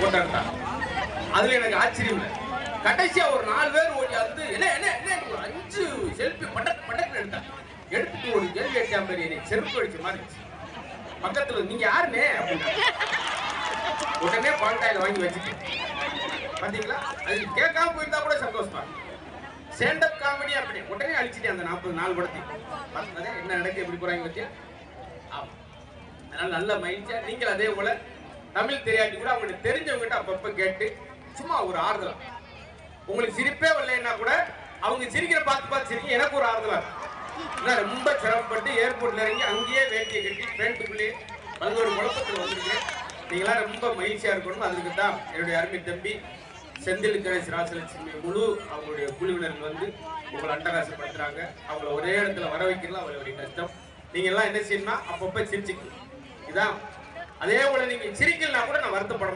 Photo எடுத்தாங்க. அதுல எனக்கு ஆச்சரியம் இல்லை. கடைசியா ஒரு 4 பேர் ஓடி வந்து என்ன என்ன என்ன ஒரு 5 செல்ஃபி பட்டக்கு எடுத்தாங்க. எடுத்துட்டு ஒரு கேள்வி கேட்ட மாதிரி எனக்கு செருப்பு அடிச்ச மாதிரி இருந்துச்சு. பக்கத்துல நீங்க யாருன்னு அப்படின்னா உடனே பாண்டாயில வாங்கி வச்சுட்டு பாத்தீங்களா, அது கேட்காம போயிருந்தா கூட சந்தோஷமா. ஸ்டாண்டப் காமெடி அப்படி உடனே அழிச்சிட்டேன் அந்த 40 நாள் படத்தையும். பார்த்தா என்ன நடக்கு எப்படி போறாங்க பத்தியா. ஆமா, அதனால நல்ல மகிழ்ச்சியா நீங்கள் அதே போல தமிழ் தெரியாட்டி கூட அவங்களுக்கு தெரிஞ்சவங்ககிட்ட அப்பப்ப கேட்டு சும்மா ஒரு ஆறுதலா, உங்களுக்கு சிரிப்பே வரலைன்னா கூட அவங்க சிரிக்கிற பார்த்து சிரிக்க எனக்கு ஒரு ஆறுதலா இருக்கும். ரொம்ப சிரமப்பட்டு ஏர்போர்ட்ல இறங்கி அங்கேயே வேட்டியை கட்டி பேண்ட்டுக்குள்ளேயே பல்வேறு குழப்பத்தில் வந்திருக்கேன். நீங்களாம் ரொம்ப மகிழ்ச்சியா இருக்கணும். அதுக்கு தான் என்னுடைய அருமை தம்பி செந்திலுக்கரசி ராசலட்சுமி முழு அவங்களுடைய குழுவினர்கள் வந்து உங்களை அட்டகாசப்படுத்துறாங்க. அவங்கள ஒரே இடத்துல வர வைக்கலாம் அவங்களுடைய கஷ்டம். நீங்க எல்லாம் என்ன செய்யணும்னா அப்பப்ப சிரிச்சுக்கணும். இதான் அதே போல நீங்க சிரிக்கலனா கூட நான் வருத்தப்பட